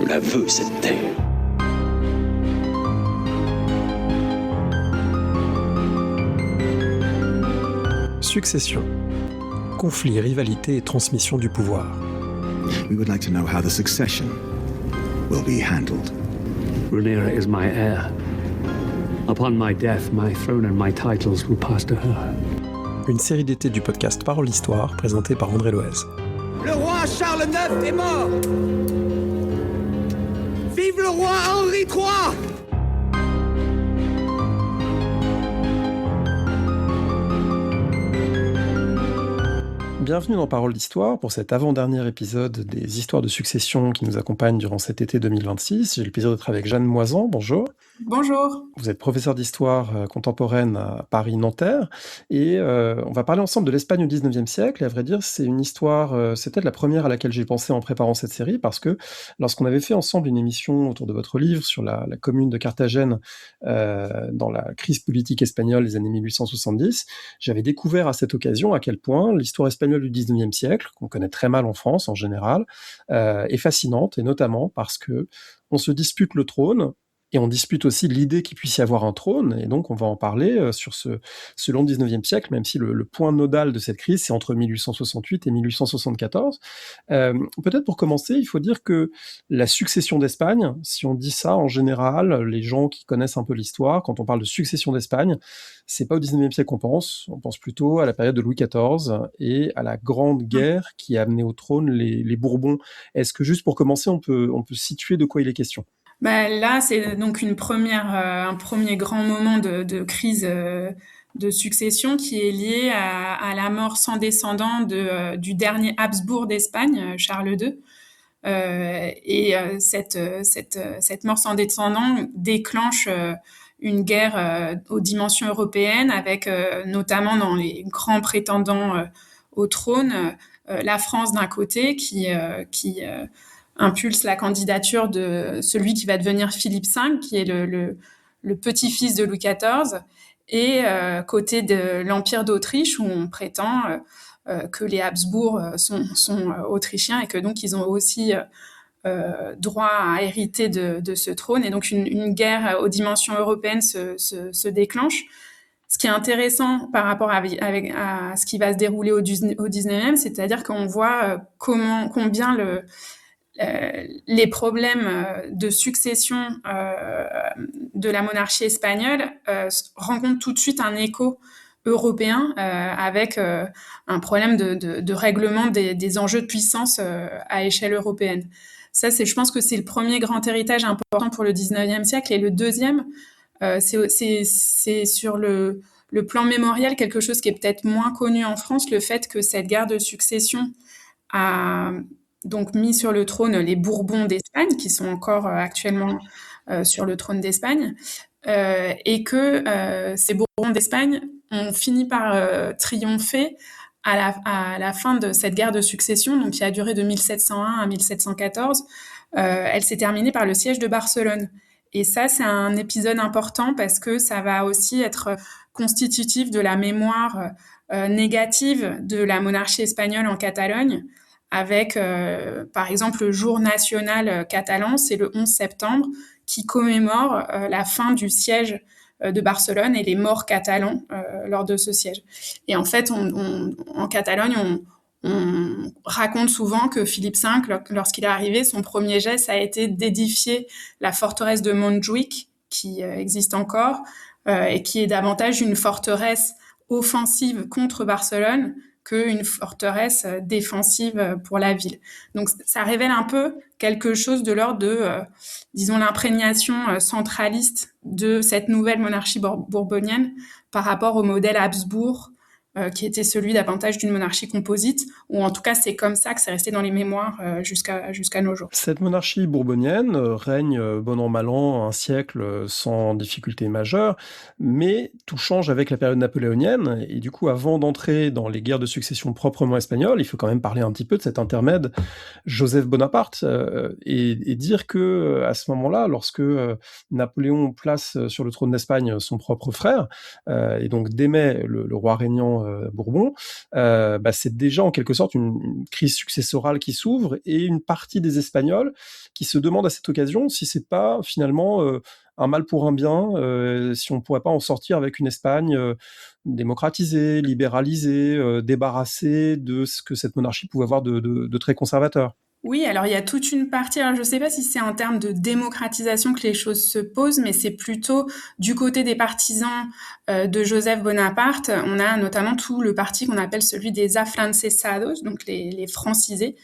Je la veux, cette terre. Succession. Conflit, rivalité et transmission du pouvoir. We would like to know how the succession will be handled. Rhaenyra is my heir. Upon my death, my throne and my titles will pass to her. Une série d'été du podcast Parole d'Histoire, présentée par André Loez. Le roi Charles IX est mort. Vive le roi Henri III! Bienvenue dans Parole d'Histoire pour cet avant-dernier épisode des histoires de succession qui nous accompagnent durant cet été 2026. J'ai le plaisir d'être avec Jeanne Moisan. Bonjour. Bonjour. Vous êtes professeur d'histoire contemporaine à Paris-Nanterre et on va parler ensemble de l'Espagne au XIXe siècle. Et à vrai dire, c'est une histoire, c'est peut-être la première à laquelle j'ai pensé en préparant cette série parce que lorsqu'on avait fait ensemble une émission autour de votre livre sur la commune de Carthagène dans la crise politique espagnole des années 1870, j'avais découvert à cette occasion à quel point l'histoire espagnole du XIXe siècle, qu'on connaît très mal en France en général, est fascinante, et notamment parce que on se dispute le trône, et on dispute aussi l'idée qu'il puisse y avoir un trône, et donc on va en parler sur ce long XIXe siècle, même si le point nodal de cette crise, c'est entre 1868 et 1874. Peut-être pour commencer, il faut dire que la succession d'Espagne, si on dit ça en général, les gens qui connaissent un peu l'histoire, quand on parle de succession d'Espagne, c'est pas au XIXe siècle qu'on pense plutôt à la période de Louis XIV et à la Grande Guerre qui a amené au trône les Bourbons. Est-ce que juste pour commencer, on peut situer de quoi il est question ? Là, c'est donc un premier grand moment de crise de succession qui est lié à la mort sans descendant du dernier Habsbourg d'Espagne, Charles II. Cette mort sans descendant déclenche une guerre aux dimensions européennes, avec notamment dans les grands prétendants au trône, la France d'un côté qui impulse la candidature de celui qui va devenir Philippe V, qui est le petit-fils de Louis XIV, et côté de l'Empire d'Autriche, où on prétend que les Habsbourg sont autrichiens et que donc ils ont aussi droit à hériter de ce trône. Et donc une guerre aux dimensions européennes se déclenche. Ce qui est intéressant par rapport à ce qui va se dérouler au 19e, c'est-à-dire qu'on voit combien les problèmes de succession de la monarchie espagnole rencontrent tout de suite un écho européen avec un problème de règlement des enjeux de puissance à échelle européenne. Ça, je pense que c'est le premier grand héritage important pour le 19e siècle. Et le deuxième, c'est sur le plan mémoriel quelque chose qui est peut-être moins connu en France, le fait que cette guerre de succession a donc mis sur le trône les Bourbons d'Espagne, qui sont encore actuellement sur le trône d'Espagne, et que ces Bourbons d'Espagne ont fini par triompher à la fin de cette guerre de succession, donc qui a duré de 1701 à 1714. Elle s'est terminée par le siège de Barcelone. Et ça, c'est un épisode important parce que ça va aussi être constitutif de la mémoire négative de la monarchie espagnole en Catalogne, avec, par exemple, le jour national catalan, c'est le 11 septembre, qui commémore la fin du siège de Barcelone et les morts catalans lors de ce siège. Et en fait, en Catalogne, on raconte souvent que Philippe V, lorsqu'il est arrivé, son premier geste a été d'édifier la forteresse de Montjuïc, qui existe encore, et qui est davantage une forteresse offensive contre Barcelone qu'une forteresse défensive pour la ville. Donc ça révèle un peu quelque chose de l'ordre de, disons, l'imprégnation centraliste de cette nouvelle monarchie bourbonienne par rapport au modèle Habsbourg, qui était celui davantage d'une monarchie composite, ou en tout cas c'est comme ça que c'est resté dans les mémoires jusqu'à nos jours. Cette monarchie bourbonienne règne bon an mal an un siècle sans difficulté majeure, mais tout change avec la période napoléonienne, et du coup avant d'entrer dans les guerres de succession proprement espagnoles, il faut quand même parler un petit peu de cet intermède Joseph Bonaparte, et dire que à ce moment-là, lorsque Napoléon place sur le trône d'Espagne son propre frère, et donc démet le roi régnant Bourbon, c'est déjà en quelque sorte une crise successorale qui s'ouvre et une partie des Espagnols qui se demandent à cette occasion si c'est pas finalement un mal pour un bien, si on pourrait pas en sortir avec une Espagne démocratisée, libéralisée, débarrassée de ce que cette monarchie pouvait avoir de très conservateur. Oui, alors il y a toute une partie, alors je ne sais pas si c'est en termes de démocratisation que les choses se posent, mais c'est plutôt du côté des partisans de Joseph Bonaparte. On a notamment tout le parti qu'on appelle celui des afrancesados, donc les francisés,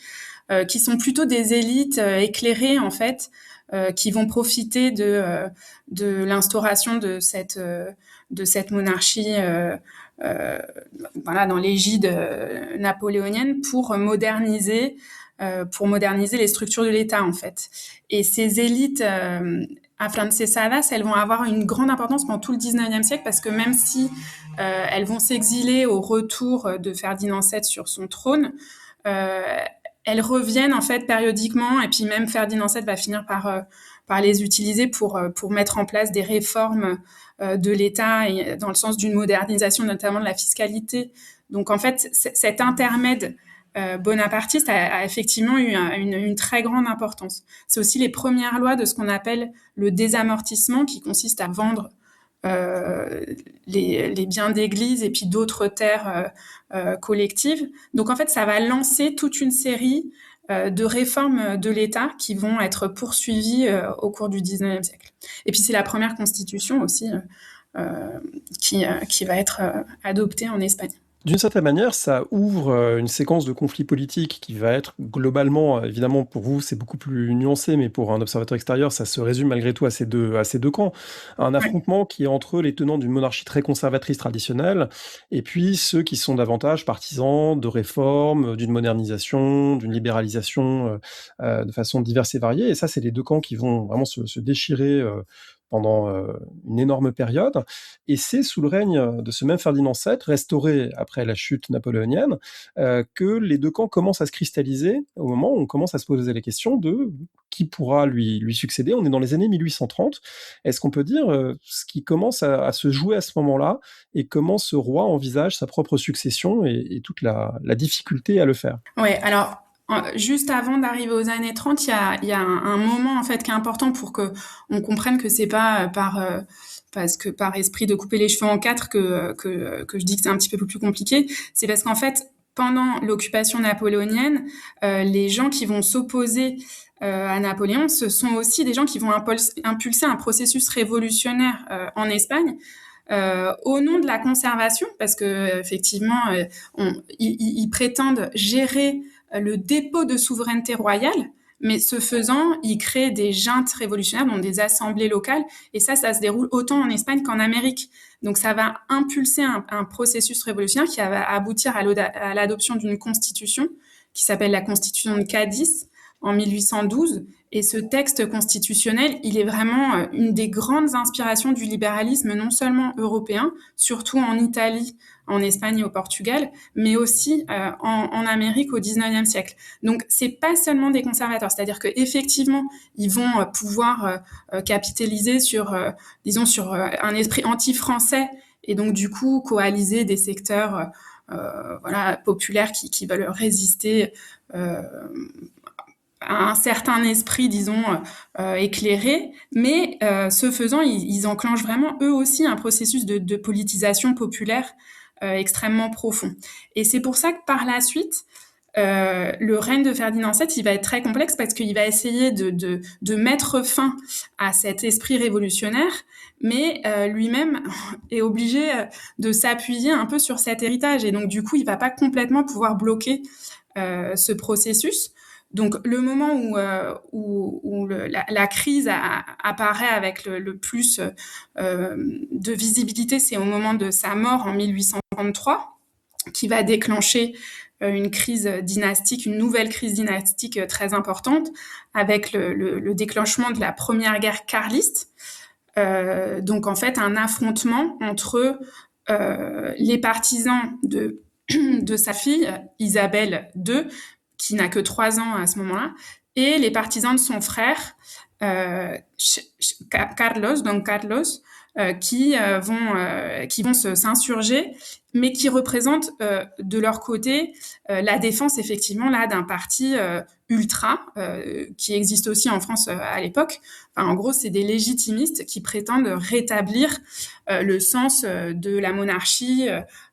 qui sont plutôt des élites éclairées en fait, qui vont profiter de l'instauration de cette monarchie dans l'égide napoléonienne pour moderniser les structures de l'État, en fait. Et ces élites afrancesadas, elles vont avoir une grande importance pendant tout le 19e siècle parce que même si elles vont s'exiler au retour de Ferdinand VII sur son trône, elles reviennent en fait périodiquement et puis même Ferdinand VII va finir par les utiliser pour mettre en place des réformes de l'État et dans le sens d'une modernisation notamment de la fiscalité. Donc en fait, cet intermède bonapartiste a effectivement eu une très grande importance. C'est aussi les premières lois de ce qu'on appelle le désamortissement, qui consiste à vendre les biens d'église et puis d'autres terres collectives. Donc en fait, ça va lancer toute une série de réformes de l'État qui vont être poursuivies au cours du 19e siècle. Et puis c'est la première constitution aussi qui va être adoptée en Espagne. D'une certaine manière, ça ouvre une séquence de conflits politiques qui va être globalement, évidemment pour vous c'est beaucoup plus nuancé, mais pour un observateur extérieur, ça se résume malgré tout à ces deux camps. Un affrontement qui est entre les tenants d'une monarchie très conservatrice traditionnelle, et puis ceux qui sont davantage partisans de réformes, d'une modernisation, d'une libéralisation de façon diverse et variée. Et ça, c'est les deux camps qui vont vraiment se déchirer pendant une énorme période, et c'est sous le règne de ce même Ferdinand VII, restauré après la chute napoléonienne, que les deux camps commencent à se cristalliser au moment où on commence à se poser la question de qui pourra lui succéder. On est dans les années 1830. Est-ce qu'on peut dire ce qui commence à se jouer à ce moment-là, et comment ce roi envisage sa propre succession et toute la difficulté à le faire? Oui, alors juste avant d'arriver aux années 30, il y a un moment en fait qui est important pour que on comprenne que c'est pas parce que par esprit de couper les cheveux en quatre que je dis que c'est un petit peu plus compliqué. C'est parce qu'en fait, pendant l'occupation napoléonienne, les gens qui vont s'opposer à Napoléon, ce sont aussi des gens qui vont impulser un processus révolutionnaire en Espagne. Au nom de la conservation, parce que effectivement, ils prétendent gérer le dépôt de souveraineté royale, mais ce faisant, ils créent des juntes révolutionnaires, donc des assemblées locales, et ça se déroule autant en Espagne qu'en Amérique. Donc ça va impulser un processus révolutionnaire qui va aboutir à l'adoption d'une constitution qui s'appelle la Constitution de Cadix en 1812. Et ce texte constitutionnel, il est vraiment une des grandes inspirations du libéralisme, non seulement européen, surtout en Italie, en Espagne et au Portugal, mais aussi en Amérique au XIXe siècle. Donc, c'est pas seulement des conservateurs, c'est-à-dire que effectivement, ils vont pouvoir capitaliser sur un esprit anti-français et donc du coup coaliser des secteurs populaires qui veulent résister à un certain esprit, disons, éclairé, mais ce faisant, ils enclenchent vraiment eux aussi un processus de politisation populaire extrêmement profond. Et c'est pour ça que par la suite, le règne de Ferdinand VII, il va être très complexe parce qu'il va essayer de mettre fin à cet esprit révolutionnaire, mais lui-même est obligé de s'appuyer un peu sur cet héritage. Et donc, du coup, il va pas complètement pouvoir bloquer ce processus. Donc, le moment où la crise apparaît avec le plus de visibilité, c'est au moment de sa mort en 1833, qui va déclencher une crise dynastique, une nouvelle crise dynastique très importante, avec le déclenchement de la première guerre carliste. Donc, en fait, un affrontement entre les partisans de sa fille, Isabelle II, qui n'a que 3 ans à ce moment-là, et les partisans de son frère, Carlos, donc Carlos, qui vont s'insurger, mais qui représentent de leur côté la défense effectivement là d'un parti ultra qui existe aussi en France à l'époque. Enfin, en gros, c'est des légitimistes qui prétendent rétablir le sens de la monarchie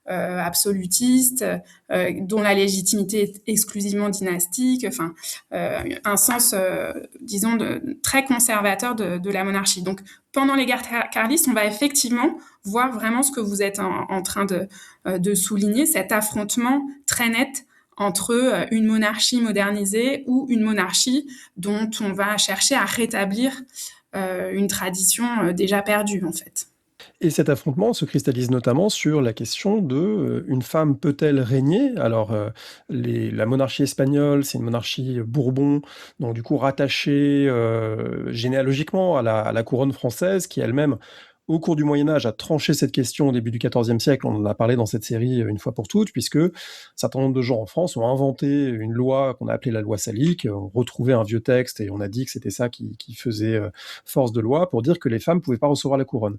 absolutiste, dont la légitimité est exclusivement dynastique. Enfin, un sens, disons, très conservateur de la monarchie. Donc, pendant les guerres carlistes, on va effectivement voir vraiment ce que vous êtes en train de souligner, cet affrontement très net entre une monarchie modernisée ou une monarchie dont on va chercher à rétablir une tradition déjà perdue, en fait. Et cet affrontement se cristallise notamment sur la question de une femme peut-elle régner? Alors, la monarchie espagnole, c'est une monarchie Bourbon, donc du coup rattachée généalogiquement à la couronne française, qui elle-même, au cours du Moyen-Âge, a tranché cette question au début du XIVe siècle. On en a parlé dans cette série une fois pour toutes, puisque un certain nombre de gens en France ont inventé une loi qu'on a appelée la loi salique, on retrouvait un vieux texte et on a dit que c'était ça qui faisait force de loi pour dire que les femmes ne pouvaient pas recevoir la couronne.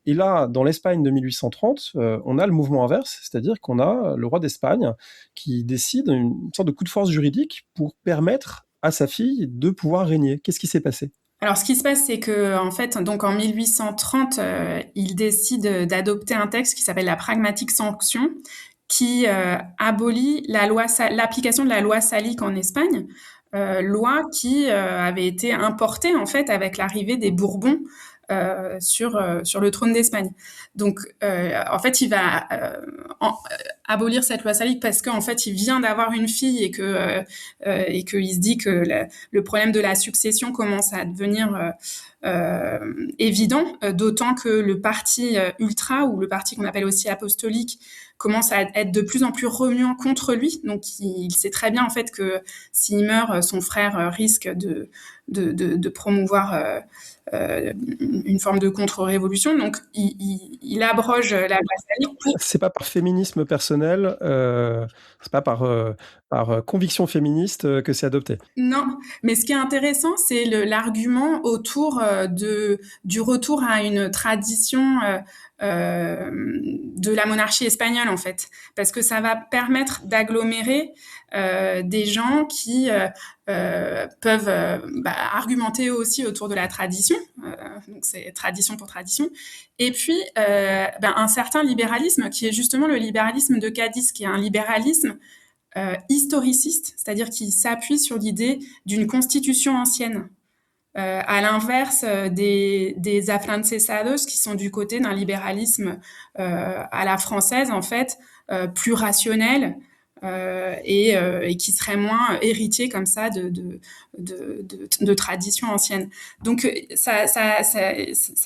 Et là, dans l'Espagne de 1830, on a le mouvement inverse, c'est-à-dire qu'on a le roi d'Espagne qui décide une sorte de coup de force juridique pour permettre à sa fille de pouvoir régner. Qu'est-ce qui s'est passé? Alors, ce qui se passe, c'est que, en fait, donc en 1830, il décide d'adopter un texte qui s'appelle la pragmatique sanction, qui abolit l'application de la loi salique en Espagne, loi qui avait été importée en fait avec l'arrivée des Bourbons sur le trône d'Espagne. Donc, en fait, il va abolir cette loi salique parce qu'en fait, il vient d'avoir une fille et qu'il se dit que le problème de la succession commence à devenir évident, d'autant que le parti ultra, ou le parti qu'on appelle aussi apostolique, commence à être de plus en plus remuant contre lui. Donc, il sait très bien en fait que s'il meurt, son frère risque de promouvoir une forme de contre-révolution. Donc, il abroge la loi salique. C'est pas par féminisme personnel, c'est pas par conviction féministe que c'est adopté. Non, mais ce qui est intéressant, c'est l'argument autour du retour à une tradition de la monarchie espagnole, en fait, parce que ça va permettre d'agglomérer des gens qui peuvent argumenter aussi autour de la tradition, donc c'est tradition pour tradition, et puis un certain libéralisme qui est justement le libéralisme de Cadiz, qui est un libéralisme historiciste, c'est-à-dire qui s'appuie sur l'idée d'une constitution ancienne, à l'inverse des afrancesados qui sont du côté d'un libéralisme à la française, en fait, plus rationnel, et qui serait moins héritier comme ça de traditions anciennes. Donc ça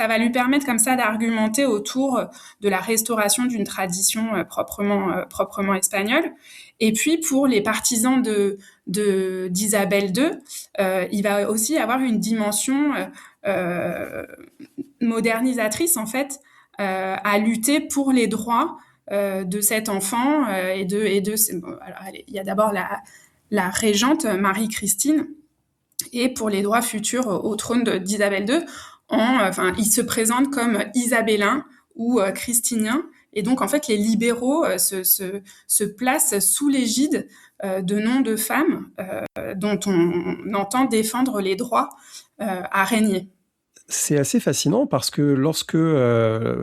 va lui permettre comme ça d'argumenter autour de la restauration d'une tradition proprement espagnole. Et puis pour les partisans d'Isabelle II, il va aussi avoir une dimension modernisatrice, en fait, à lutter pour les droits de cet enfant alors, il y a d'abord la régente Marie-Christine, et pour les droits futurs au trône d'Isabelle II, il se présente comme isabellin ou christinien, et donc en fait les libéraux se placent sous l'égide de noms de femmes dont on entend défendre les droits à régner. C'est assez fascinant parce que lorsque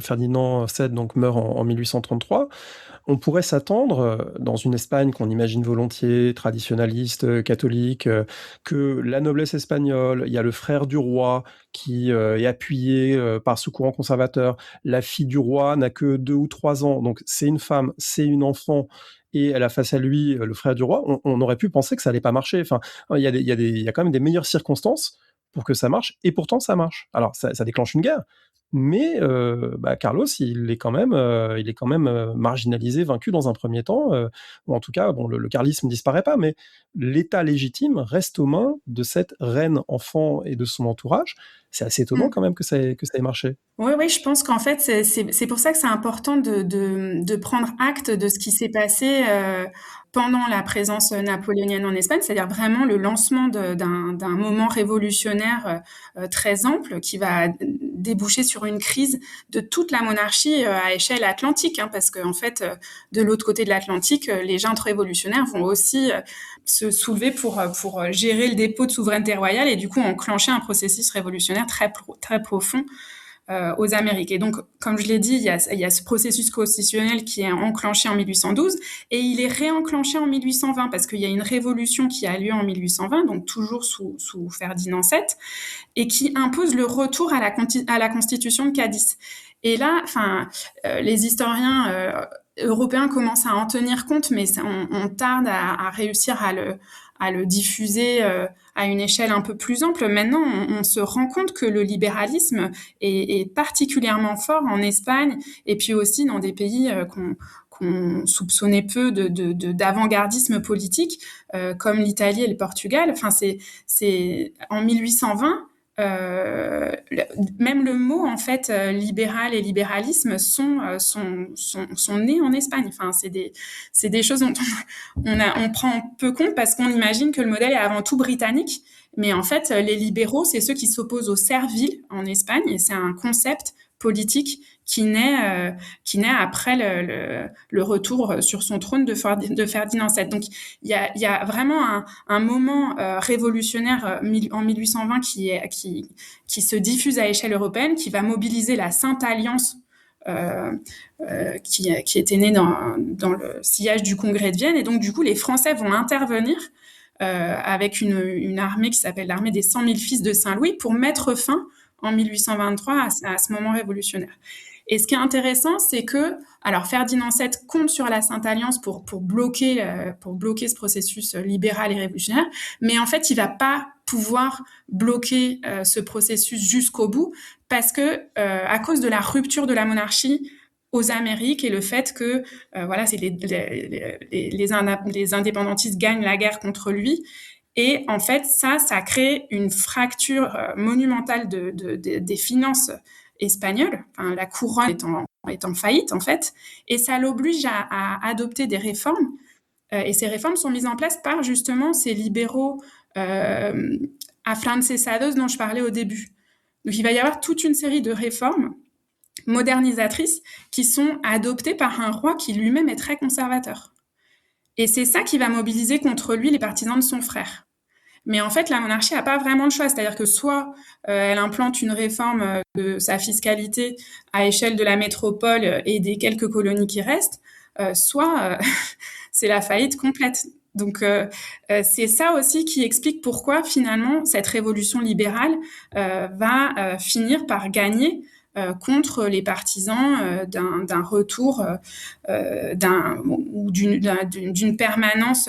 Ferdinand VII donc meurt en 1833, on pourrait s'attendre, dans une Espagne qu'on imagine volontiers, traditionnaliste, catholique, que la noblesse espagnole, il y a le frère du roi qui est appuyé par ce courant conservateur, la fille du roi n'a que 2 ou 3 ans, donc c'est une femme, c'est une enfant, et elle a face à lui le frère du roi. On aurait pu penser que ça allait pas marcher. Enfin, il y a quand même des meilleures circonstances pour que ça marche, et pourtant ça marche. Alors ça déclenche une guerre, Mais Carlos, il est quand même marginalisé, vaincu dans un premier temps, ou en tout cas, bon, le carlisme ne disparaît pas, mais l'État légitime reste aux mains de cette reine enfant et de son entourage. C'est assez étonnant quand même que ça ait marché. Oui, je pense qu'en fait, c'est pour ça que c'est important de prendre acte de ce qui s'est passé pendant la présence napoléonienne en Espagne, c'est-à-dire vraiment le lancement d'un moment révolutionnaire très ample qui va déboucher sur une crise de toute la monarchie à échelle atlantique, hein, parce qu'en fait, de l'autre côté de l'Atlantique, les juntes révolutionnaires vont aussi se soulever pour gérer le dépôt de souveraineté royale et du coup enclencher un processus révolutionnaire très profond aux Amériques. Et donc, comme je l'ai dit, il y a ce processus constitutionnel qui est enclenché en 1812 et il est réenclenché en 1820 parce qu'il y a une révolution qui a lieu en 1820, donc toujours sous Ferdinand VII, et qui impose le retour à la Constitution de Cadix. Et là, les historiens européens commencent à en tenir compte, mais on tarde à réussir à le diffuser à une échelle un peu plus ample. Maintenant, on se rend compte que le libéralisme est particulièrement fort en Espagne et puis aussi dans des pays qu'on soupçonnait peu d'avant-gardisme politique, comme l'Italie et le Portugal. Enfin, c'est en 1820. Même le mot en fait libéral et libéralisme sont nés en Espagne. Enfin, c'est des choses dont on prend peu compte parce qu'on imagine que le modèle est avant tout britannique, mais en fait les libéraux c'est ceux qui s'opposent aux serviles en Espagne et c'est un concept politique qui naît après le retour sur son trône de Ferdinand VII. Donc il y a vraiment un moment révolutionnaire en 1820 qui se diffuse à échelle européenne, qui va mobiliser la Sainte Alliance qui était née dans le sillage du Congrès de Vienne. Et donc du coup les Français vont intervenir avec une armée qui s'appelle l'armée des 100 000 fils de Saint-Louis pour mettre fin en 1823 à ce moment révolutionnaire. Et ce qui est intéressant, c'est que Ferdinand VII compte sur la Sainte Alliance pour bloquer ce processus libéral et révolutionnaire, mais en fait, il va pas pouvoir bloquer ce processus jusqu'au bout parce que à cause de la rupture de la monarchie aux Amériques et le fait que c'est les indépendantistes gagnent la guerre contre lui. Et en fait, ça crée une fracture monumentale des finances espagnoles, la couronne est en faillite en fait, et ça l'oblige à adopter des réformes. Et ces réformes sont mises en place par justement ces libéraux afrancesados dont je parlais au début. Donc il va y avoir toute une série de réformes modernisatrices qui sont adoptées par un roi qui lui-même est très conservateur. Et c'est ça qui va mobiliser contre lui les partisans de son frère. Mais en fait, la monarchie n'a pas vraiment le choix. C'est-à-dire que soit elle implante une réforme de sa fiscalité à échelle de la métropole et des quelques colonies qui restent, soit c'est la faillite complète. Donc c'est ça aussi qui explique pourquoi finalement cette révolution libérale va finir par gagner contre les partisans d'un retour ou d'une permanence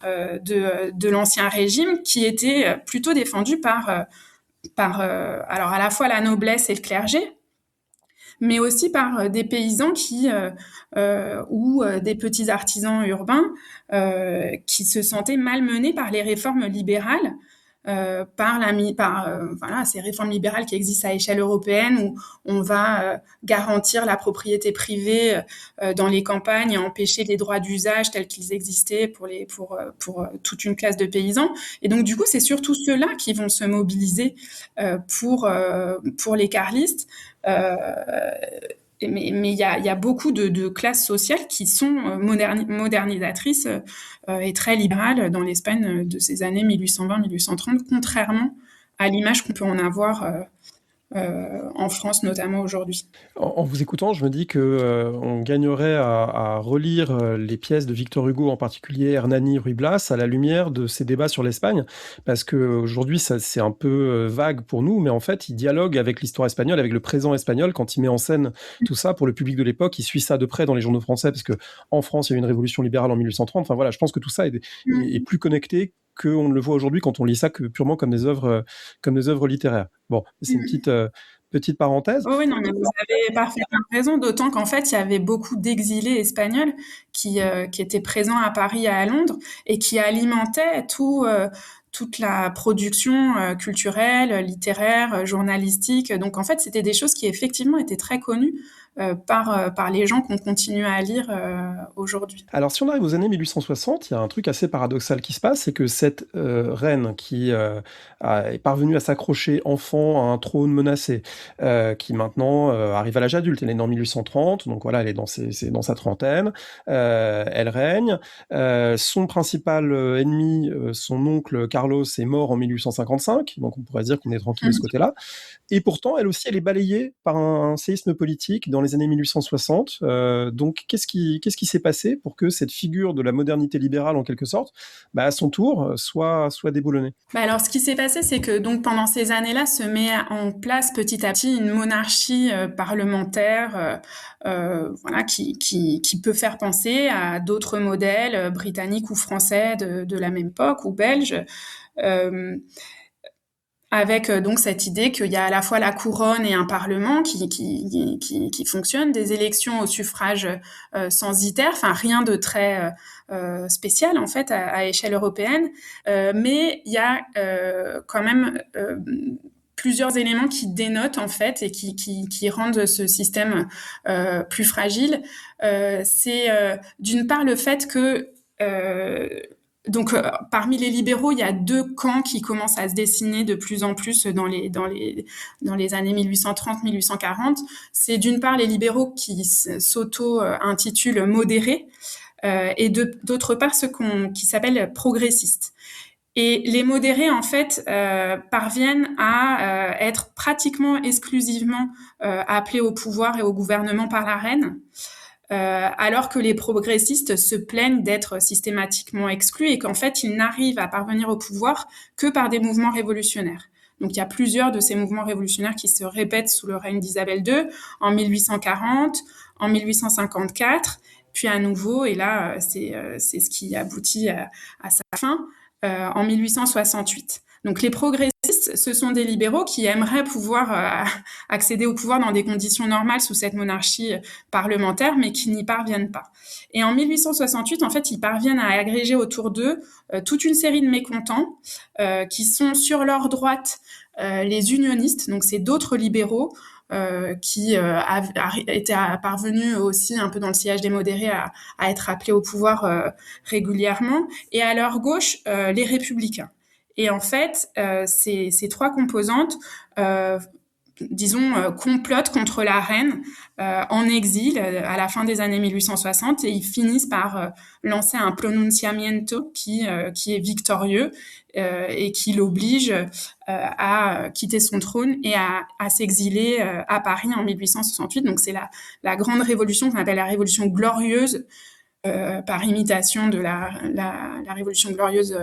de l'ancien régime qui était plutôt défendu par alors à la fois la noblesse et le clergé, mais aussi par des paysans ou des petits artisans urbains qui se sentaient malmenés par les réformes libérales, ces réformes libérales qui existent à échelle européenne où on va garantir la propriété privée dans les campagnes et empêcher les droits d'usage tels qu'ils existaient pour toute une classe de paysans. Et donc du coup, c'est surtout ceux-là qui vont se mobiliser pour les carlistes. Mais il y a beaucoup de classes sociales qui sont modernisatrices et très libérales dans l'Espagne de ces années 1820-1830, contrairement à l'image qu'on peut en avoir en France, notamment aujourd'hui. En vous écoutant, je me dis que on gagnerait à relire les pièces de Victor Hugo, en particulier Hernani, Ruy Blas, à la lumière de ces débats sur l'Espagne, parce qu'aujourd'hui, c'est un peu vague pour nous, mais en fait, il dialogue avec l'histoire espagnole, avec le présent espagnol, quand il met en scène tout ça pour le public de l'époque. Il suit ça de près dans les journaux français, parce qu'en France, il y a eu une révolution libérale en 1830. Enfin voilà, je pense que tout ça est plus connecté qu'on ne le voit aujourd'hui quand on lit ça que purement comme des œuvres littéraires. Bon, c'est une Petite parenthèse. Oui, non, mais vous avez parfaitement raison, d'autant qu'en fait, il y avait beaucoup d'exilés espagnols qui étaient présents à Paris et à Londres et qui alimentaient toute la production culturelle, littéraire, journalistique. Donc, en fait, c'était des choses qui, effectivement, étaient très connues par les gens qu'on continue à lire aujourd'hui. Alors, si on arrive aux années 1860, il y a un truc assez paradoxal qui se passe, c'est que cette reine qui est parvenue à s'accrocher enfant à un trône menacé, qui maintenant arrive à l'âge adulte, elle est née en 1830, donc voilà, elle est dans sa trentaine, elle règne. Son principal ennemi, son oncle Carlos, est mort en 1855, donc on pourrait dire qu'on est tranquille de ce côté-là. Et pourtant, elle aussi, elle est balayée par un séisme politique dans les années 1860. Donc, qu'est-ce qui s'est passé pour que cette figure de la modernité libérale, en quelque sorte, à son tour, soit déboulonnée? Alors, ce qui s'est passé, c'est que donc pendant ces années-là se met en place petit à petit une monarchie parlementaire, voilà, qui peut faire penser à d'autres modèles britanniques ou français de la même époque ou belges. Avec donc cette idée qu'il y a à la fois la couronne et un parlement qui fonctionne, des élections au suffrage censitaire, enfin rien de très spécial en fait à échelle européenne, mais il y a quand même plusieurs éléments qui dénotent en fait et qui rendent ce système plus fragile. C'est d'une part le fait que donc, parmi les libéraux, il y a deux camps qui commencent à se dessiner de plus en plus dans les années 1830-1840. C'est d'une part les libéraux qui s'auto-intitulent modérés et d'autre part ceux qui s'appellent progressistes. Et les modérés, en fait, parviennent à être pratiquement exclusivement appelés au pouvoir et au gouvernement par la reine. Alors que les progressistes se plaignent d'être systématiquement exclus et qu'en fait, ils n'arrivent à parvenir au pouvoir que par des mouvements révolutionnaires. Donc, il y a plusieurs de ces mouvements révolutionnaires qui se répètent sous le règne d'Isabelle II, en 1840, en 1854, puis à nouveau, et là, c'est ce qui aboutit à sa fin, en 1868. Donc les progressistes, ce sont des libéraux qui aimeraient pouvoir accéder au pouvoir dans des conditions normales sous cette monarchie parlementaire, mais qui n'y parviennent pas. Et en 1868, en fait, ils parviennent à agréger autour d'eux toute une série de mécontents qui sont sur leur droite les unionistes, donc c'est d'autres libéraux qui étaient parvenus aussi un peu dans le sillage des modérés à être appelés au pouvoir régulièrement, et à leur gauche, les républicains. Et en fait, ces trois composantes, complotent contre la reine en exil à la fin des années 1860 et ils finissent par lancer un pronunciamiento qui est victorieux et qui l'oblige à quitter son trône et à s'exiler à Paris en 1868. Donc c'est la grande révolution qu'on appelle la révolution glorieuse par imitation de la révolution glorieuse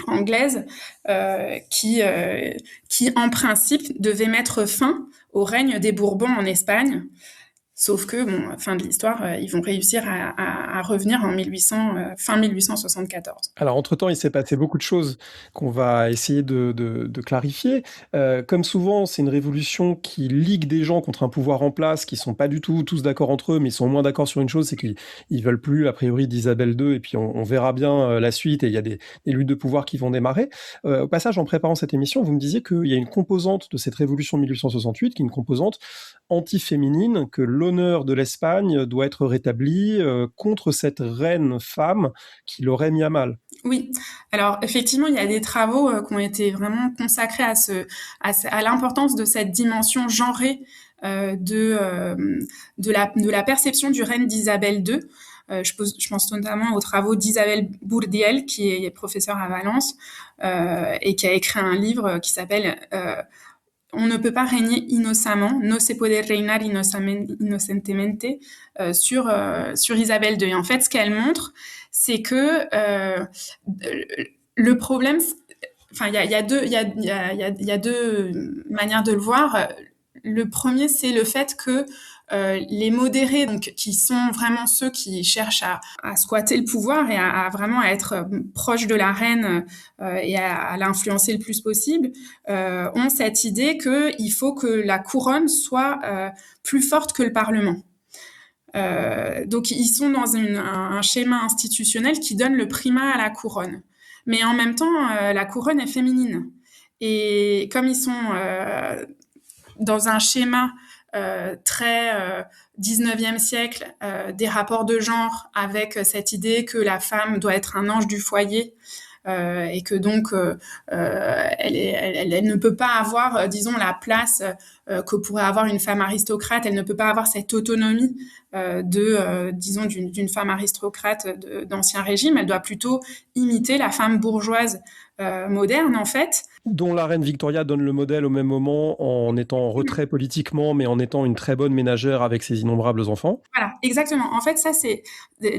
anglaise qui en principe devait mettre fin au règne des Bourbons en Espagne. Sauf que, fin de l'histoire, ils vont réussir à revenir en fin 1874. Alors, entre-temps, il s'est passé beaucoup de choses qu'on va essayer de clarifier. Comme souvent, c'est une révolution qui ligue des gens contre un pouvoir en place, qui sont pas du tout tous d'accord entre eux, mais ils sont au moins d'accord sur une chose, c'est qu'ils veulent plus, a priori, d'Isabelle II, et puis on verra bien la suite, et il y a des luttes de pouvoir qui vont démarrer. Au passage, en préparant cette émission, vous me disiez qu'il y a une composante de cette révolution de 1868, qui est une composante anti-féminine, que l'honneur de l'Espagne doit être rétabli contre cette reine femme qui l'aurait mis à mal. Oui, alors effectivement, il y a des travaux qui ont été vraiment consacrés à l'importance de cette dimension genrée de la perception du règne d'Isabelle II. Je pense notamment aux travaux d'Isabel Bourdiel, qui est professeure à Valence et qui a écrit un livre qui s'appelle On ne peut pas régner innocemment, no se puede reinar inocentemente, sur Isabelle II. Et en fait, ce qu'elle montre, c'est que le problème, enfin, il y a deux manières de le voir. Le premier, c'est le fait que les modérés, donc qui sont vraiment ceux qui cherchent à squatter le pouvoir et à vraiment à être proches de la reine et à l'influencer le plus possible, ont cette idée qu'il faut que la couronne soit plus forte que le Parlement. Donc ils sont dans un schéma institutionnel qui donne le primat à la couronne. Mais en même temps, la couronne est féminine. Et comme ils sont dans un schéma très 19e siècle, des rapports de genre avec cette idée que la femme doit être un ange du foyer, et que donc elle ne peut pas avoir, disons, la place que pourrait avoir une femme aristocrate. Elle ne peut pas avoir cette autonomie disons, d'une femme aristocrate d'ancien régime. Elle doit plutôt imiter la femme bourgeoise moderne, en fait. Dont la reine Victoria donne le modèle au même moment en étant en retrait politiquement, mais en étant une très bonne ménagère avec ses innombrables enfants. Voilà, exactement. En fait, ça, c'est...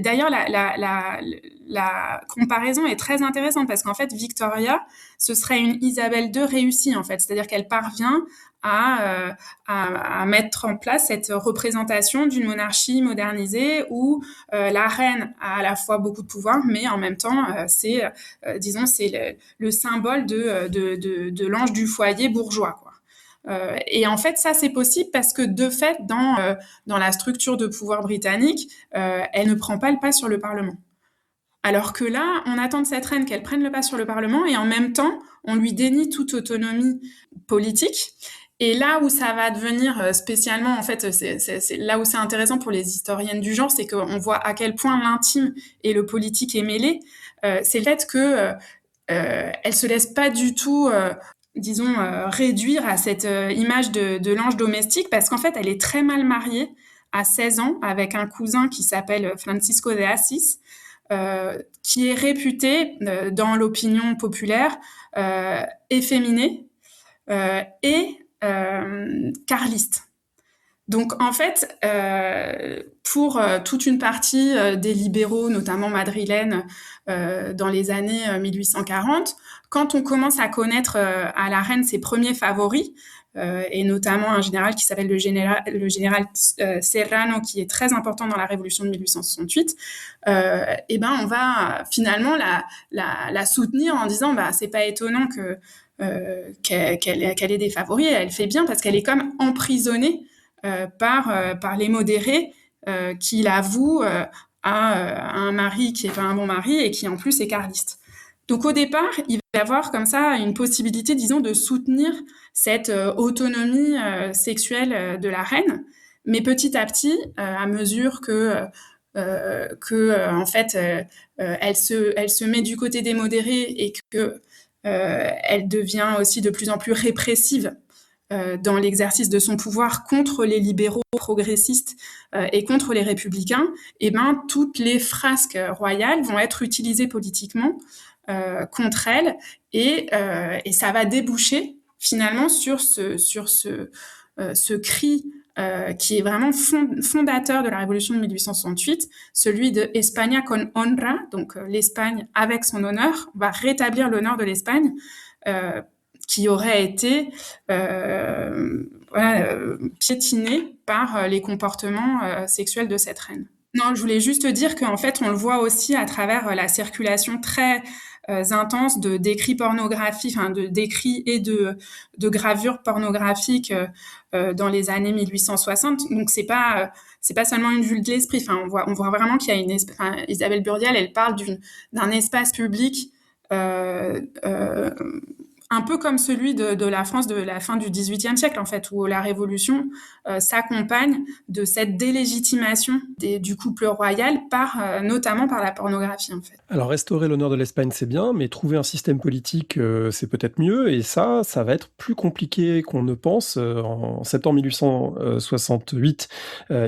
D'ailleurs, la comparaison est très intéressante parce qu'en fait, Victoria, ce serait une Isabelle II réussie, en fait. C'est-à-dire qu'elle parvient à mettre en place cette représentation d'une monarchie modernisée où la reine a à la fois beaucoup de pouvoir, mais en même temps, c'est le symbole de l'ange du foyer bourgeois, quoi. Et en fait, ça, c'est possible parce que, de fait, dans la structure de pouvoir britannique, elle ne prend pas le pas sur le Parlement. Alors que là, on attend de cette reine qu'elle prenne le pas sur le Parlement et en même temps, on lui dénie toute autonomie politique. Et là où ça va devenir spécialement, en fait, c'est là où c'est intéressant pour les historiennes du genre, c'est qu'on voit à quel point l'intime et le politique est mêlé. C'est le fait que elle se laisse pas du tout, disons, réduire à cette image de l'ange domestique, parce qu'en fait, elle est très mal mariée à 16 ans avec un cousin qui s'appelle Francisco de Assis, qui est réputé dans l'opinion populaire efféminé et carliste. Donc en fait, pour toute une partie des libéraux, notamment madrilènes, dans les années 1840, quand on commence à connaître à la reine ses premiers favoris, et notamment un général qui s'appelle le général Serrano, qui est très important dans la Révolution de 1868, et ben on va finalement la soutenir en disant c'est pas étonnant qu'elle ait des favoris, elle fait bien parce qu'elle est comme emprisonnée par les modérés qui l'avouent à un mari qui est pas un bon mari et qui en plus est carliste. Donc au départ, il va y avoir comme ça une possibilité, disons, de soutenir cette autonomie sexuelle de la reine, mais petit à petit, à mesure que en fait elle se met du côté des modérés et que elle devient aussi de plus en plus répressive dans l'exercice de son pouvoir contre les libéraux progressistes et contre les républicains, et ben toutes les frasques royales vont être utilisées politiquement contre elle, et ça va déboucher finalement sur ce cri qui est vraiment fondateur de la Révolution de 1868, celui de España con honra, donc l'Espagne avec son honneur, va rétablir l'honneur de l'Espagne, qui aurait été piétiné par les comportements sexuels de cette reine. Non, je voulais juste dire qu'en fait, on le voit aussi à travers la circulation très intense d'écrits pornographiques, d'écrits et de gravures pornographiques dans les années 1860. Donc c'est pas seulement une vue de l'esprit. Enfin, on voit vraiment qu'il y a Isabelle Burdiel, elle parle d'un espace public un peu comme celui de la France de la fin du XVIIIe siècle, en fait, où la Révolution s'accompagne de cette délégitimation du couple royal, notamment par la pornographie, en fait. Alors, restaurer l'honneur de l'Espagne, c'est bien, mais trouver un système politique, c'est peut-être mieux, et ça va être plus compliqué qu'on ne pense. En septembre 1868,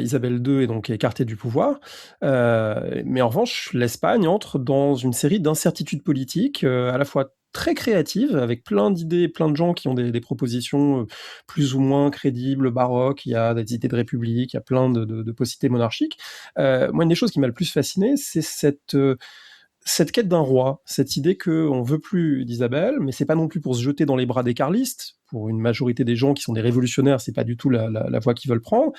Isabelle II est donc écartée du pouvoir, mais en revanche, l'Espagne entre dans une série d'incertitudes politiques, à la fois très créative, avec plein d'idées, plein de gens qui ont des propositions plus ou moins crédibles, baroques. Il y a des idées de république, il y a plein de possibilités monarchiques. Moi, une des choses qui m'a le plus fasciné, c'est cette quête d'un roi, cette idée qu'on veut plus d'Isabelle, mais c'est pas non plus pour se jeter dans les bras des carlistes, pour une majorité des gens qui sont des révolutionnaires, c'est pas du tout la voie qu'ils veulent prendre.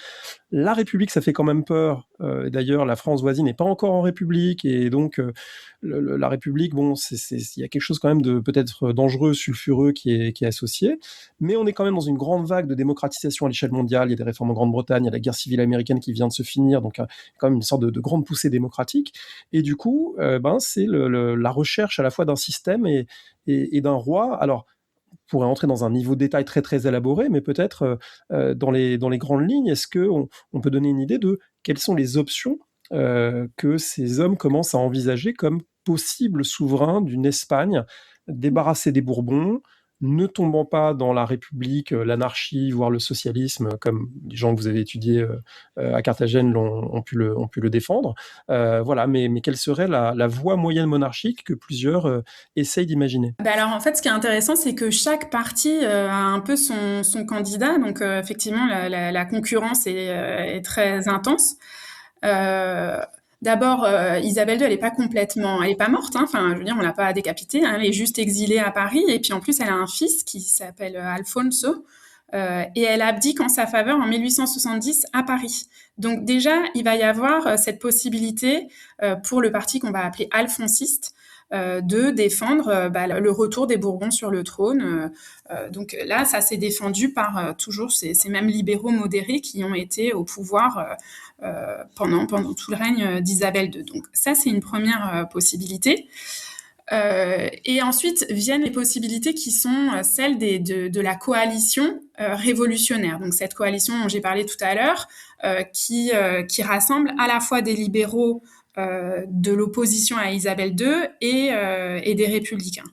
La République, ça fait quand même peur. D'ailleurs, la France voisine n'est pas encore en République, et donc la République, bon, il y a quelque chose quand même de peut-être dangereux, sulfureux qui est associé, mais on est quand même dans une grande vague de démocratisation à l'échelle mondiale. Il y a des réformes en Grande-Bretagne, il y a la guerre civile américaine qui vient de se finir, donc quand même une sorte de grande poussée démocratique, et du coup, c'est la recherche à la fois d'un système et d'un roi. Alors, on pourrait entrer dans un niveau de détail très très élaboré, mais peut-être dans les grandes lignes, est-ce qu'on peut donner une idée de quelles sont les options que ces hommes commencent à envisager comme possibles souverains d'une Espagne débarrassée des Bourbons, ne tombant pas dans la République, l'anarchie, voire le socialisme, comme les gens que vous avez étudiés à Carthagène ont pu le défendre. Voilà, mais quelle serait la voie moyenne monarchique que plusieurs essayent d'imaginer? Alors en fait, ce qui est intéressant, c'est que chaque parti a un peu son candidat. Donc effectivement, la concurrence est très intense. D'abord, Isabelle II, elle est pas morte, hein. Enfin, je veux dire, on l'a pas décapitée, hein. Elle est juste exilée à Paris. Et puis en plus, elle a un fils qui s'appelle Alfonso, et elle abdique en sa faveur en 1870 à Paris. Donc déjà, il va y avoir cette possibilité pour le parti qu'on va appeler alfonsiste, de défendre le retour des Bourbons sur le trône. Donc là, ça s'est défendu par toujours ces mêmes libéraux modérés qui ont été au pouvoir pendant tout le règne d'Isabelle II. Donc ça, c'est une première possibilité. Et ensuite viennent les possibilités qui sont celles de la coalition révolutionnaire. Donc cette coalition dont j'ai parlé tout à l'heure, qui rassemble à la fois des libéraux de l'opposition à Isabelle II et des républicains.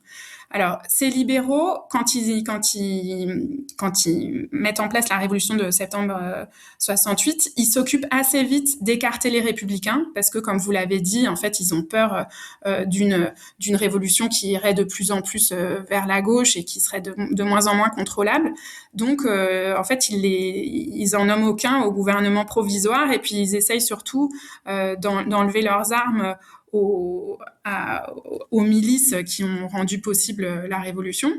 Alors, ces libéraux, quand ils mettent en place la révolution de septembre 68, ils s'occupent assez vite d'écarter les républicains, parce que, comme vous l'avez dit, en fait, ils ont peur d'une révolution qui irait de plus en plus vers la gauche et qui serait de moins en moins contrôlable. Donc, en fait, ils en nomment aucun au gouvernement provisoire, et puis ils essayent surtout d'enlever leurs armes aux milices qui ont rendu possible la révolution.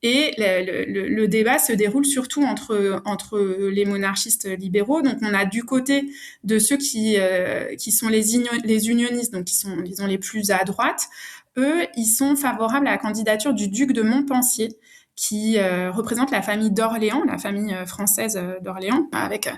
Et le débat se déroule surtout entre les monarchistes libéraux. Donc on a du côté de ceux qui sont les unionistes, donc qui sont, disons, les plus à droite. Eux, ils sont favorables à la candidature du duc de Montpensier, qui représente la famille d'Orléans, la famille française d'Orléans, avec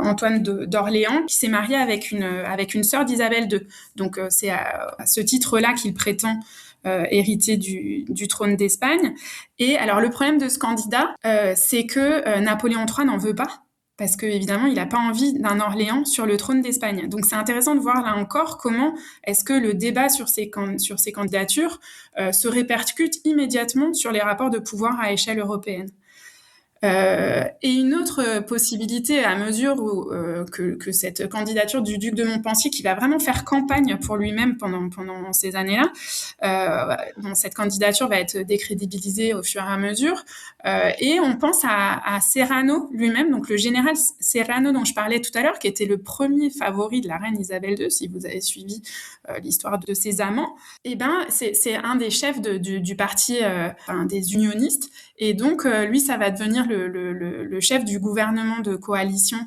Antoine d'Orléans, qui s'est marié avec une sœur d'Isabelle II. Donc c'est à ce titre-là qu'il prétend hériter du trône d'Espagne. Et alors le problème de ce candidat, c'est que Napoléon III n'en veut pas, parce qu'évidemment, il n'a pas envie d'un Orléans sur le trône d'Espagne. Donc c'est intéressant de voir là encore comment est-ce que le débat sur ces candidatures se répercute immédiatement sur les rapports de pouvoir à échelle européenne. Et une autre possibilité, à mesure où, que cette candidature du duc de Montpensier, qui va vraiment faire campagne pour lui-même pendant ces années-là, cette candidature va être décrédibilisée au fur et à mesure, et on pense à Serrano lui-même, donc le général Serrano dont je parlais tout à l'heure, qui était le premier favori de la reine Isabelle II, si vous avez suivi l'histoire de ses amants. Et c'est un des chefs du parti des unionistes, et donc lui, ça va devenir le chef du gouvernement de coalition